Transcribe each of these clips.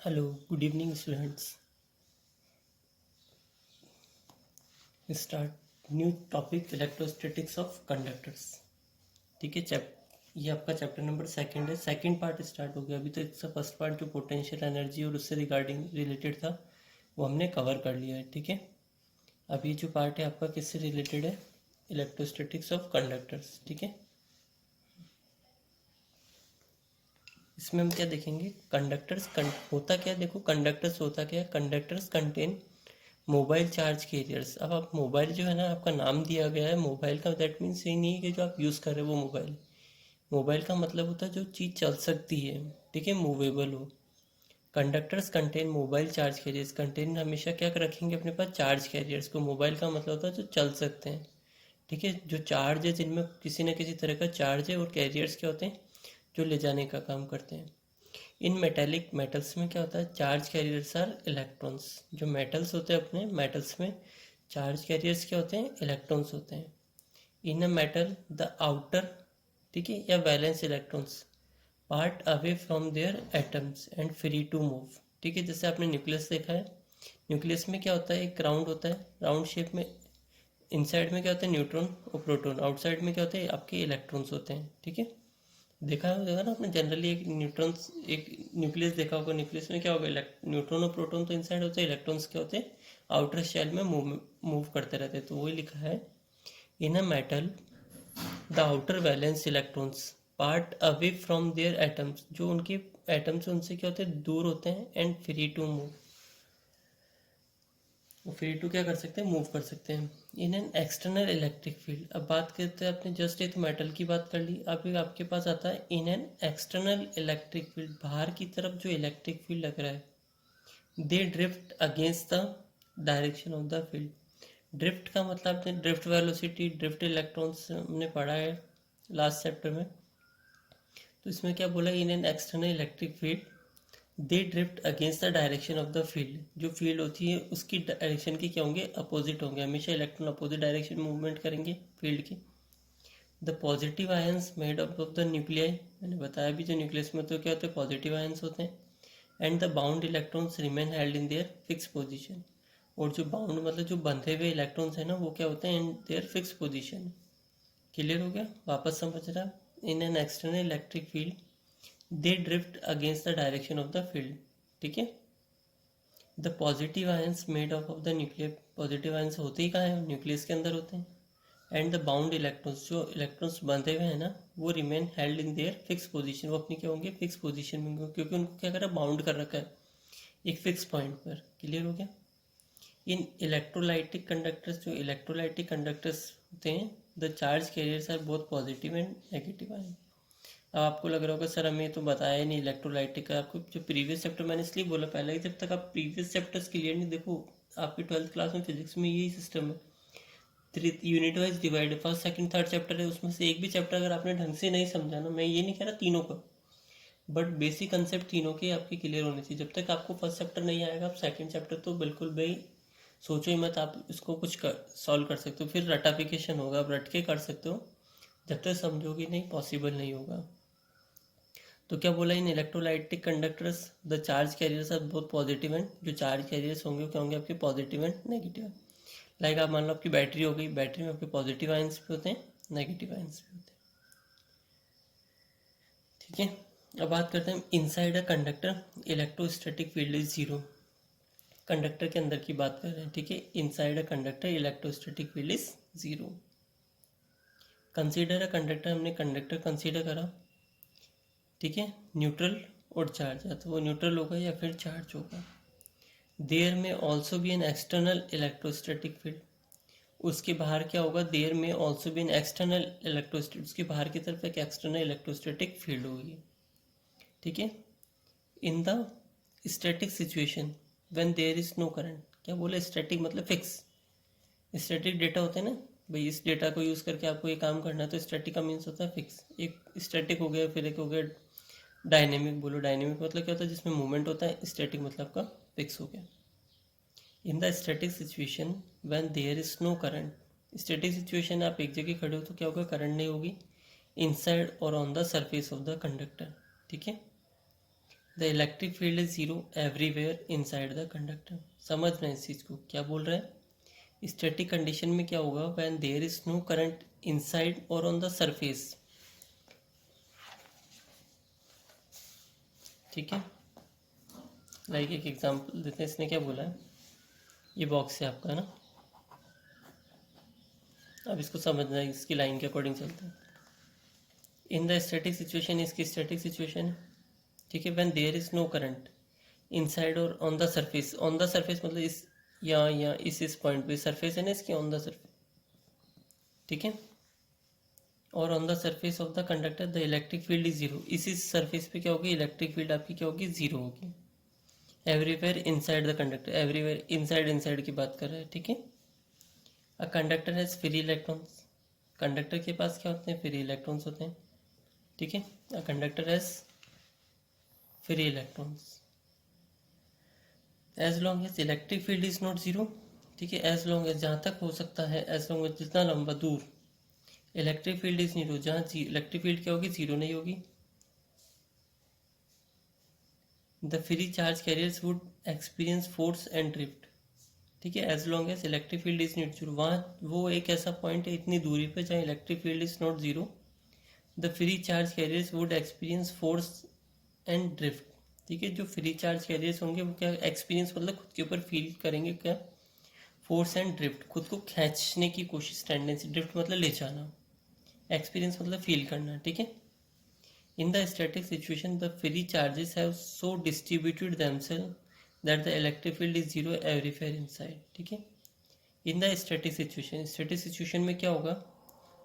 Hello, good evening, students. We start new topic electrostatics of conductors. ठीक है। ये आपका चैप्टर नंबर सेकंड है। सेकंड पार्ट स्टार्ट हो गया। अभी तो इसका फर्स्ट पार्ट जो पोटेंशियल एनर्जी और उससे रिगार्डिंग रिलेटेड था वो हमने कवर कर लिया है। ठीक है। अभी जो पार्ट है आपका किससे रिलेटेड है? Electrostatics of conductors. ठीक है। इसमें हम क्या देखेंगे? कंडक्टर्स होता क्या है? देखो, कंडक्टर्स होता क्या है? Conductors contain mobile charge carriers. अब आप मोबाइल जो है ना, आपका नाम दिया गया है मोबाइल का, दैट मीन्स ये नहीं है कि जो आप यूज़ कर रहे हो वो मोबाइल। मोबाइल का मतलब होता है जो चीज़ चल सकती है। ठीक है, मूवेबल हो। Conductors contain mobile charge carriers. Contain हमेशा क्या रखेंगे अपने पास? चार्ज कैरियर्स को। मोबाइल का मतलब होता है जो चल सकते हैं। ठीक है, जो चार्ज है, जिनमें किसी न किसी तरह का चार्ज है। और कैरियर्स क्या होते हैं? जो ले जाने का काम करते हैं। इन मेटेलिक मेटल्स में क्या होता है? Charge carriers are electrons. जो मेटल्स होते हैं अपने मेटल्स में चार्ज कैरियर्स क्या होते हैं? इलेक्ट्रॉन्स होते हैं। In a metal the outer, ठीक है, या valence electrons part away from their atoms and free to move. ठीक है, जैसे आपने न्यूक्लियस देखा है। न्यूक्लियस में क्या होता है? एक राउंड होता है, राउंड शेप में। इनसाइड में क्या होता है? न्यूट्रॉन और प्रोटॉन। आउटसाइड में क्या होते हैं? आपके इलेक्ट्रॉन्स होते हैं। ठीक है, देखा होगा ना आपने जनरली एक न्यूट्रॉन्स, एक न्यूक्लियस देखा होगा। न्यूक्लियस में क्या होगा? न्यूट्रॉन और प्रोटॉन तो इनसाइड होते हैं, इलेक्ट्रॉन्स क्या होते हैं? आउटर शेल में मूव करते रहते हैं। तो वही लिखा है, in a metal the outer valence electrons part away from their atoms. जो उनके एटम्स उनसे क्या होते हैं? दूर होते हैं। एंड फ्री टू मूव, वो फ्री टू क्या कर सकते हैं? मूव कर सकते हैं। इन एन एक्सटर्नल इलेक्ट्रिक फील्ड। अब बात करते हैं, आपने जस्ट एक मेटल की बात कर ली। अब आपके पास आता है in an external electric field. बाहर की तरफ जो इलेक्ट्रिक फील्ड लग रहा है, they drift against the direction of the field. Drift का मतलब आपने ड्रिफ्ट वेलोसिटी, ड्रिफ्ट इलेक्ट्रॉन्स हमने पढ़ा है लास्ट चैप्टर में। तो इसमें क्या बोला? इन an external electric field they drift against the direction of the field. जो फील्ड होती है उसकी डायरेक्शन के क्या होंगे? अपोजिट होंगे। हमेशा इलेक्ट्रॉन अपोजिट डायरेक्शन में मूवमेंट करेंगे फील्ड की। The positive ions made up of the nuclei, मैंने बताया भी, जो न्यूक्लियस में तो क्या होते हैं? पॉजिटिव आयंस होते हैं। And the bound electrons remain held in their fix position. और जो बाउंड मतलब जो बंधे हुए इलेक्ट्रॉन्स हैं ना, वो क्या होते हैं? In their fix position. Clear हो गया? वापस समझ रहा? इन an external electric field they drift against the direction of the field. ठीक है। The positive ions made of the nuclear. Positive ions होते ही कहाँ है? न्यूक्लियस के अंदर होते हैं। एंड द बाउंड इलेक्ट्रॉन्स, जो इलेक्ट्रॉन्स बंधे हुए हैं ना, वो remain held in their fix position. वो अपनी क्या होंगे? फिक्स पोजीशन में होंगे, क्योंकि उनको क्या करा? बाउंड कर रखा है एक फिक्स पॉइंट पर। क्लियर हो गया? इन इलेक्ट्रोलाइटिक कंडक्टर्स, जो इलेक्ट्रोलाइटिक कंडक्टर्स होते हैं, the charge carriers are both positive and negative ion. अब आपको लग रहा होगा सर हमें तो बताया नहीं इलेक्ट्रोलाइटिक का। आपको जो प्रीवियस चैप्टर, मैंने इसलिए बोला पहले कि जब तक आप प्रीवियस चैप्टर्स क्लियर नहीं, देखो आपकी 12th क्लास में फिजिक्स में यही सिस्टम है। Unit wise divide, first second third chapter है, उसमें से एक भी चैप्टर अगर आपने ढंग से नहीं समझा ना, मैं ये नहीं कह रहा तीनों का, बट बेसिक कंसेप्ट तीनों के आपके क्लियर होने चाहिए। जब तक आपको फर्स्ट चैप्टर नहीं आएगा, आप सेकंड चैप्टर तो बिल्कुल भाई सोचो ही मत आप इसको कुछ कर सॉल्व कर सकते हो। फिर रटाफिकेशन होगा, आप रट के कर सकते हो, जब तक समझोगे नहीं पॉसिबल नहीं होगा। तो क्या बोला? In electrolytic conductors the charge carriers are both positive and, जो चार्ज कैरियर्स होंगे वो क्या होंगे? आपके पॉजिटिव एंड नेगेटिव। लाइक आप मान लो आपकी बैटरी हो गई, बैटरी में आपके पॉजिटिव आयंस भी होते हैं, नेगेटिव आयंस भी होते हैं। ठीक है, अब बात करते हैं inside a conductor electrostatic field is zero. Conductor के अंदर की बात कर रहे हैं। ठीक है, inside a conductor electrostatic field is zero. Consider a conductor, हमने कंडक्टर कंसीडर करा। ठीक है, न्यूट्रल और चार्ज है, तो वो न्यूट्रल होगा या फिर चार्ज होगा। देयर में ऑल्सो भी एन एक्सटर्नल इलेक्ट्रोस्टैटिक फील्ड। उसके बाहर क्या होगा? देयर में ऑल्सो भी एन एक्सटर्नल इलेक्ट्रोस्टैटिक, उसके बाहर की तरफ एक एक्सटर्नल इलेक्ट्रोस्टैटिक फील्ड होगी। ठीक है, in the static situation when there is no current. क्या बोले? स्टैटिक मतलब फिक्स। स्टैटिक डेटा होते हैं ना भाई, इस डेटा को यूज़ करके आपको ये काम करना है, तो स्टैटिक का मीन्स होता है फिक्स। एक स्टैटिक हो गया, फिर एक हो गया डायनेमिक। बोलो डायनेमिक मतलब क्या होता है? जिसमें मूवमेंट होता है। स्टैटिक मतलब आपका फिक्स हो गया। In the static situation when there is no current. Static situation आप एक जगह खड़े हो तो क्या होगा? करंट नहीं होगी इनसाइड और on the surface of the conductor. ठीक है, the electric field is zero everywhere inside the conductor. समझ रहे हैं इस चीज़ को, क्या बोल रहे हैं? स्टैटिक कंडीशन में क्या होगा? When there is no current inside और ऑन द सरफेस। ठीक है, लाइक एक एग्जांपल देते हैं। इसने क्या बोला है, ये बॉक्स है आपका, है ना। अब इसको समझना है, इसकी लाइन के अकॉर्डिंग चलते हैं। इन द स्टैटिक सिचुएशन, इसकी स्टैटिक सिचुएशन है, ठीक है। When there is no current inside और on the surface. On the surface मतलब इस यहाँ इस पॉइंट पे सरफेस है ना इसकी, ऑन द सरफेस, ठीक है। और on the surface of the conductor the electric field is zero. इसी सरफेस पे क्या होगी, इलेक्ट्रिक फील्ड आपकी क्या होगी, जीरो होगी। Everywhere inside the conductor, everywhere inside की बात कर रहे हैं, ठीक है। A conductor has free electrons. Conductor के पास क्या होते हैं, फ्री इलेक्ट्रॉन्स होते हैं, ठीक है। A conductor has free electrons as long as electric field is not zero, ठीक है। एज लॉन्ग एज, जहाँ तक हो सकता है, एज लॉन्ग एज जितना लंबा दूर, इलेक्ट्रिक फील्ड इज जीरो, जहाँ इलेक्ट्रिक फील्ड क्या होगी, जीरो नहीं होगी। The free charge carriers would experience force and drift, ठीक है। As long as electric field is not zero, वहाँ वो एक ऐसा पॉइंट है इतनी दूरी पे जहाँ electric field is not zero. The free charge carriers would experience force and drift, ठीक है। जो फ्री चार्ज कैरियर्स होंगे वो क्या एक्सपीरियंस मतलब खुद के ऊपर फील करेंगे, क्या, फोर्स एंड ड्रिफ्ट, खुद को खींचने की कोशिश, टेंडेंसी। ड्रिफ्ट मतलब ले जाना, एक्सपीरियंस मतलब फील करना, ठीक है। In the static situation the free charges have so distributed themselves that the electric field is zero everywhere inside, ठीक है। इन द स्टैटिक सिचुएशन में क्या होगा,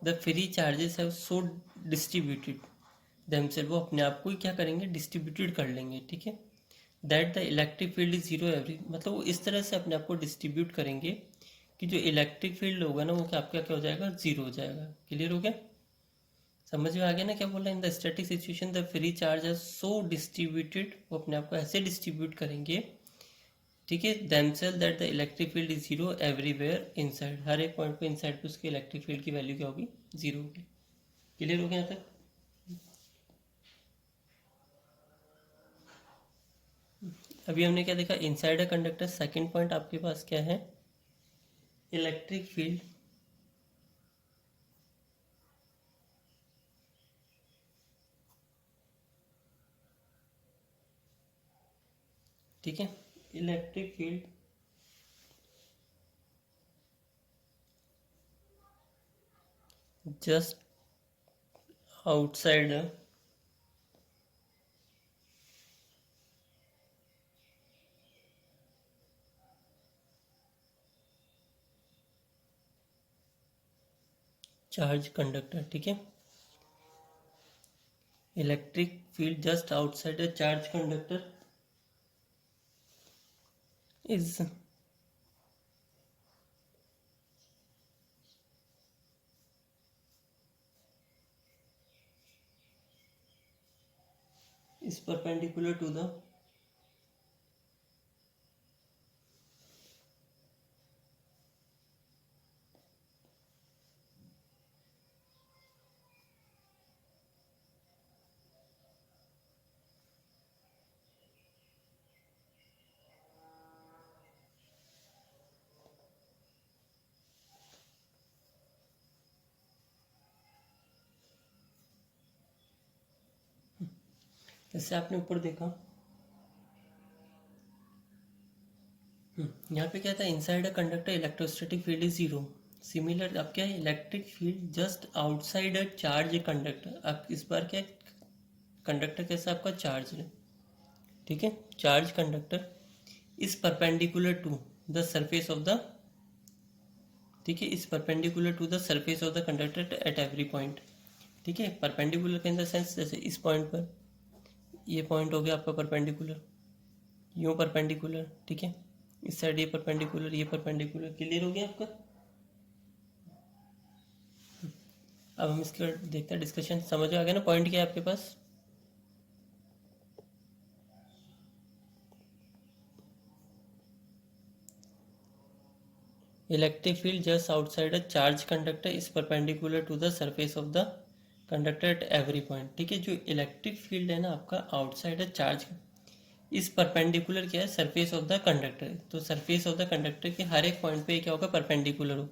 the free charges have so distributed themselves, वो अपने आप को ही क्या करेंगे, डिस्ट्रीब्यूटेड कर लेंगे, ठीक है। That the electric field is zero every, मतलब वो इस तरह से अपने आप को डिस्ट्रीब्यूट करेंगे कि जो इलेक्ट्रिक फील्ड होगा ना वो क्या आपका क्या हो जाएगा, जीरो हो जाएगा। क्लियर हो गया, समझ में आ गया ना क्या बोल रहे हैं? In the static situation the free charge are so distributed, वो अपने आप को ऐसे डिस्ट्रीब्यूट करेंगे, ठीक है, themselves that the electric field is zero everywhere inside, हर एक पॉइंट पे इनसाइड पे उसके इलेक्ट्रिक फील्ड की वैल्यू क्या होगी, जीरो होगी। क्लियर हो गया यहाँ तक? अभी हमने क्या देखा, inside a conductor. Second point आपके पास क्या है, इलेक्ट्रिक फील्ड, ठीक है। Electric field just outside charge conductor, ठीक है। Electric field just outside a charge conductor is perpendicular to the जैसे आपने ऊपर देखा, यहाँ पे क्या था, inside a conductor electrostatic field is zero. Similar अब क्या है, electric field just outside a charge conductor. अब इस बार क्या, कंडक्टर कैसा आपका चार्ज है, ठीक है। Charge conductor is perpendicular to the surface of the, ठीक है, is perpendicular to the surface of the conductor at every point, ठीक है। परपेंडिकुलर के इन द सेंस, जैसे इस पॉइंट पर, ये पॉइंट हो गया आपका परपेंडिकुलर, यूँ परपेंडिकुलर, ठीक है। इस साइड ये परपेंडिकुलर, ये परपेंडिकुलर। क्लियर हो गया आपका? अब हम इसका देखते हैं डिस्कशन। समझ में आ गया ना पॉइंट क्या है आपके पास? Electric field just outside a charge conductor is perpendicular to the surface of the conductor at every point, ठीक है। जो इलेक्ट्रिक फील्ड है ना आपका आउटसाइड अ चार्ज, इस परपेंडिकुलर क्या है, सरफेस ऑफ द कंडक्टर है। तो सरफेस ऑफ द कंडक्टर के हर एक पॉइंट पे क्या होगा, परपेंडिकुलर हो।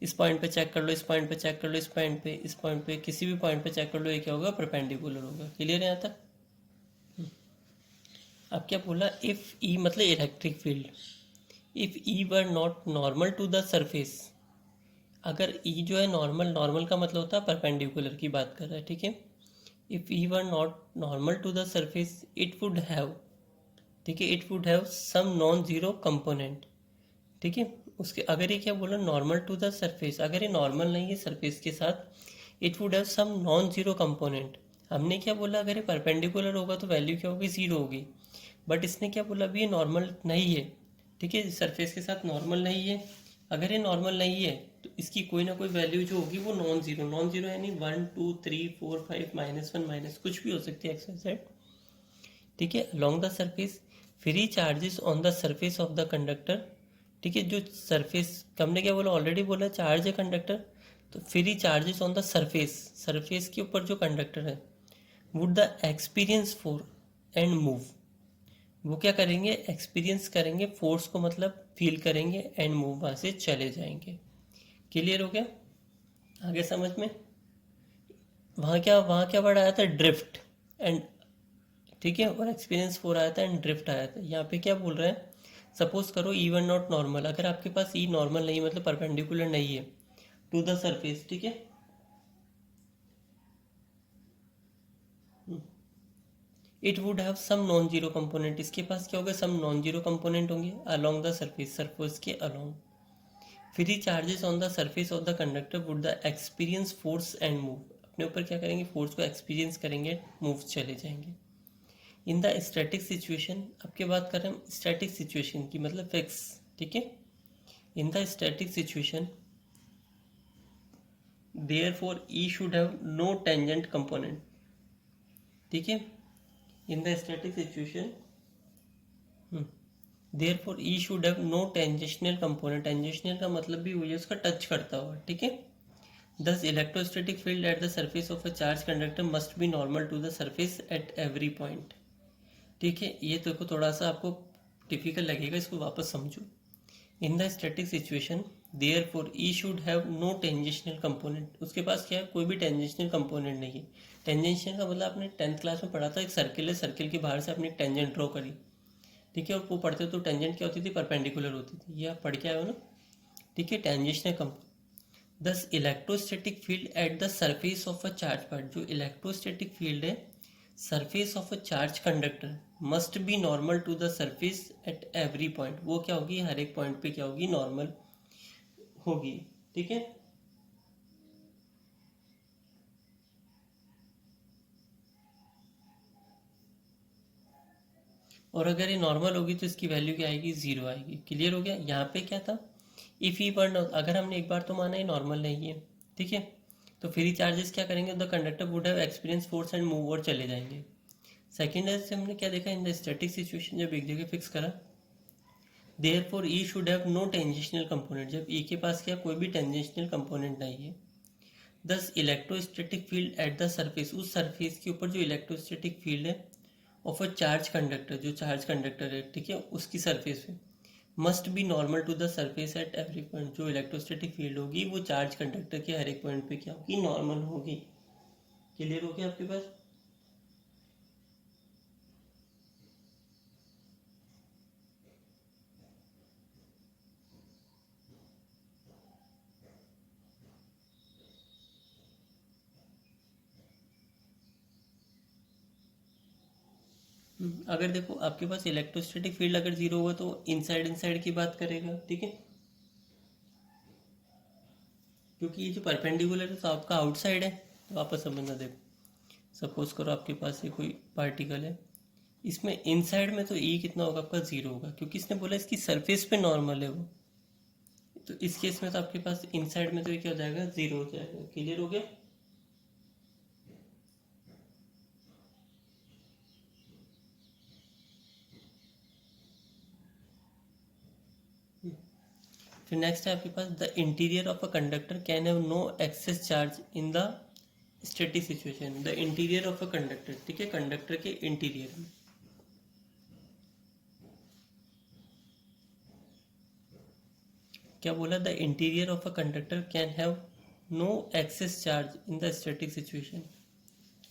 इस पॉइंट पे चेक कर लो, इस पॉइंट पे चेक कर लो, इस पॉइंट पे किसी भी पॉइंट पे चेक कर लो, ये क्या होगा, परपेंडिकुलर होगा। क्लियर है यहाँ तक? अब क्या बोला, इफ ई मतलब electric field, if E were not normal to the surface, अगर ई जो है नॉर्मल, नॉर्मल का मतलब होता है परपेंडिकुलर की बात कर रहा है, ठीक है। If E were not normal to the surface it would have, ठीक है, it would have some non zero component, ठीक है। उसके अगर ये क्या बोला, नॉर्मल टू द सरफेस, अगर ये नॉर्मल नहीं है सरफेस के साथ, it would have some non zero component. हमने क्या बोला, अगर ये परपेंडिकुलर होगा तो वैल्यू क्या होगी, जीरो होगी। बट इसने क्या बोला, अभी ये नॉर्मल नहीं है, ठीक है, सरफेस के साथ नॉर्मल नहीं है। अगर ये नॉर्मल नहीं है तो इसकी कोई ना कोई वैल्यू जो होगी वो नॉन जीरो, नॉन जीरो यानी 1 2 3 4 5 -1 माइनस कुछ भी हो सकती है, एक्स वाई जेड, ठीक है। Along the surface free charges on the surface of the conductor, ठीक है। जो सरफेस, हमने क्या बोला, ऑलरेडी बोला चार्ज है कंडक्टर, तो free charges on the surface, surface के ऊपर जो कंडक्टर है, would the experience four and move, वो क्या करेंगे, एक्सपीरियंस करेंगे फोर्स को, मतलब फील करेंगे, एंड मूव, वहाँ से चले जाएंगे। क्लियर हो गया, आगे समझ में? वहाँ क्या वर्ड आया था, ड्रिफ्ट एंड, ठीक है, और एक्सपीरियंस फोर आया था एंड ड्रिफ्ट आया था। यहाँ पे क्या बोल रहा है, सपोज करो ई वन नॉट नॉर्मल, अगर आपके पास ई नॉर्मल नहीं मतलब परपेंडिकुलर नहीं है टू द सरफेस, ठीक है, it would have some non zero component, इसके पास क्या होगा, सम नॉन जीरो कंपोनेंट होंगे अलोंग द सरफेस, सरफेस के along. Free charges on the surface of the conductor would the experience force and move, अपने ऊपर क्या करेंगे, फोर्स को एक्सपीरियंस करेंगे, मूव चले जाएंगे। इन द स्टैटिक सिचुएशन, आपके बात कर रहे हैं स्टैटिक सिचुएशन की, मतलब फिक्स, ठीक है। In the static situation therefore E should have no tangent component, ठीक है। In the static situation therefore E should have no tangential component, tangential का मतलब भी वही है उसका टच करता हुआ, ठीक है। Thus electrostatic field at the surface of a charged conductor must be normal to the surface at every point, ठीक है। ये तो थोड़ा सा आपको डिफिकल्ट लगेगा, इसको वापस समझो। In the static situation therefore E should have no tangential component, उसके पास क्या है, कोई भी टेंजेंशियल कंपोनेंट नहीं है। टेंजेंशियल का मतलब आपने 10th क्लास में पढ़ा था, एक सर्किल है, सर्किल के बाहर से आपने एक टेंजेंट ड्रॉ करी, ठीक है, और वो पढ़ते तो टेंजेंट क्या होती थी, परपेंडिकुलर होती थी, ये आप पढ़ के आए हो ना, ठीक है, tangential component. This electrostatic field at the surface of a charge part, जो इलेक्ट्रोस्टैटिक फील्ड है surface of a charge conductor must be normal to the surface at every point, वो क्या होगी, हर एक पॉइंट पे क्या होगी, नॉर्मल होगी, ठीक है। और अगर ये नॉर्मल होगी तो इसकी वैल्यू क्या आएगी, जीरो आएगी। क्लियर हो गया, यहाँ पे क्या था, इफ ई वर, अगर हमने एक बार तो माना ही नॉर्मल नहीं है, ठीक है, तो फ्री चार्जेस क्या करेंगे, the conductor would have experience force and move, और चले जाएंगे। सेकेंड से हमने क्या देखा, इन द स्टैटिक सिचुएशन, जब एक जगह फिक्स करा, therefore E should have no tangential component, जब ई के पास क्या कोई भी टेंजेंशियल कंपोनेंट नहीं है। This electrostatic field at the surface, उस सरफेस के ऊपर जो इलेक्ट्रोस्टैटिक फील्ड है ऑफ अ चार्ज कंडक्टर, जो चार्ज कंडक्टर है, ठीक है, उसकी सरफेस पे must be normal to the surface at every point, जो इलेक्ट्रोस्टैटिक फील्ड होगी वो चार्ज कंडक्टर के हर एक पॉइंट पे क्या होगी, नॉर्मल होगी। क्लियर हो गया आपके पास? अगर देखो आपके पास इलेक्ट्रोस्टैटिक फील्ड अगर जीरो होगा तो इनसाइड इनसाइड की बात करेगा, ठीक है, क्योंकि ये जो परपेंडिकुलर है तो आपका आउटसाइड है। तो वापस समझना, देखो सपोज करो आपके पास ये कोई पार्टिकल है, इसमें इनसाइड में तो ई कितना होगा, आपका जीरो होगा, क्योंकि इसने बोला इसकी सरफेस पे नॉर्मल है वो, तो इस केस में तो आपके पास इनसाइड में तो ये क्या हो जाएगा, जीरो हो जाएगा। क्लियर हो गया? फिर नेक्स्ट है आपके पास, the interior of a conductor can have no excess charge in the static situation, the interior of a conductor, ठीक है, कंडक्टर के इंटीरियर में, क्या बोला, the interior of a conductor can have no excess charge in the static situation.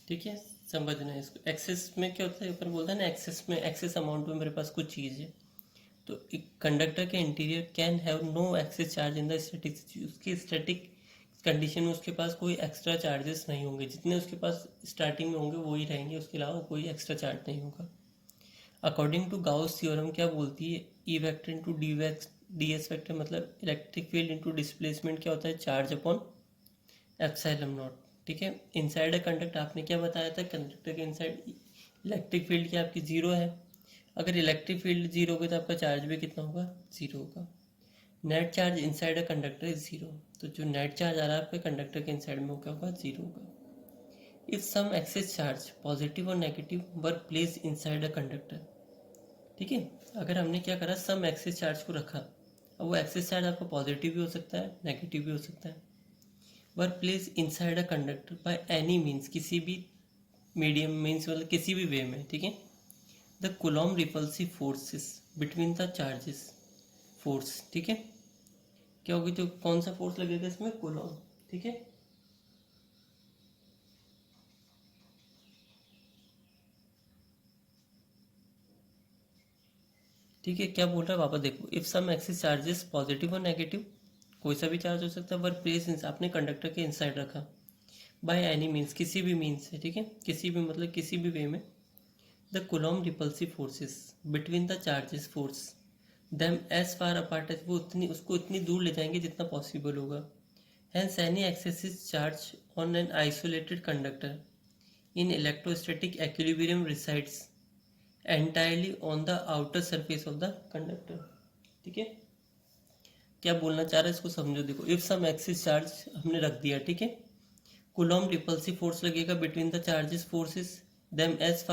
ठीक है, समझना है इसको। एक्सेस में क्या होता है, ऊपर बोलता है ना, एक्सेस में, एक्सेस अमाउंट में मेरे पास कुछ चीज़ है, तो एक कंडक्टर के interior can have no excess charge in the static, उसकी स्टैटिक कंडीशन में उसके पास कोई एक्स्ट्रा चार्जेस नहीं होंगे, जितने उसके पास स्टार्टिंग में होंगे वही रहेंगे, उसके अलावा कोई एक्स्ट्रा चार्ज नहीं होगा। अकॉर्डिंग टू गाउस थ्योरम क्या बोलती है, E vector into D S vector, मतलब इलेक्ट्रिक फील्ड इंटू डिस्प्लेसमेंट क्या होता है, चार्ज अपॉन एप्सिलॉन नॉट। ठीक है, इनसाइड अ कंडक्टर आपने क्या बताया था, कंडक्टर के इनसाइड इलेक्ट्रिक फील्ड की आपकी जीरो है, अगर इलेक्ट्रिक फील्ड जीरो होगी तो आपका चार्ज भी कितना होगा, जीरो होगा। Net charge inside a conductor is zero, तो जो नेट चार्ज आ रहा है आपके कंडक्टर के इनसाइड में वो क्या होगा, जीरो होगा। If some excess charge positive और negative were placed inside a conductor. ठीक है, अगर हमने क्या करा, सम एक्सेस चार्ज को रखा, अब वो एक्सेस चार्ज आपका पॉजिटिव भी हो सकता है, नेगेटिव भी हो सकता है, were placed inside a conductor by any means, किसी भी मीडियम मीन्स मतलब किसी भी वे में। ठीक है, the Coulomb repulsive forces between the charges force. ठीक है, क्या होगी, तो कौन सा फोर्स लगेगा इसमें, कूलॉम। ठीक है, ठीक है, क्या बोल रहा है वापस देखो, if some excess charges positive और नेगेटिव, कोई सा भी चार्ज हो सकता है, वर प्लेस आपने कंडक्टर के इनसाइड रखा, बाय एनी मीन्स, किसी भी मीन्स से। ठीक है, किसी भी मतलब किसी भी वे में, the Coulomb repulsive forces between the charges force them as far apart as, वो उतनी उसको इतनी दूर ले जाएंगे जितना पॉसिबल होगा। Hence any excessive charge on an isolated conductor in electrostatic equilibrium resides entirely on the outer surface of the conductor. ठीक है, क्या बोलना चाह रहा है इसको समझो। देखो, इफ सम एक्सिस चार्ज हमने रख दिया, ठीक है, कूलॉम रिपल्सिव फोर्स लगेगा between the charges forces them as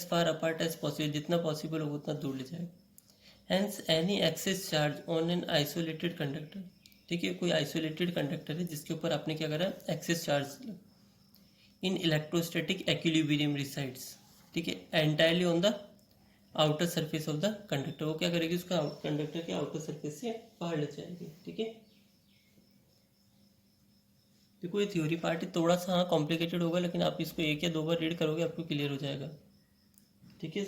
far apart as possible, जितना पॉसिबल होगा उतना दूर ले जाएगा। Hence any excess charge on an isolated conductor, ठीक है, कोई आइसोलेटेड कंडक्टर है जिसके ऊपर आपने क्या करा, excess charge in electrostatic equilibrium resides. ठीक है, entirely on the outer surface of the conductor, वो क्या करेगी, उसका कंडक्टर के आउटर सरफेस से बाहर ले जाएगी। ठीक है, देखो ये थ्योरी पार्ट थोड़ा सा हाँ कॉम्प्लिकेटेड होगा, लेकिन आप इसको एक या दो बार रीड करोगे आपको क्लियर हो जाएगा। ठीक है,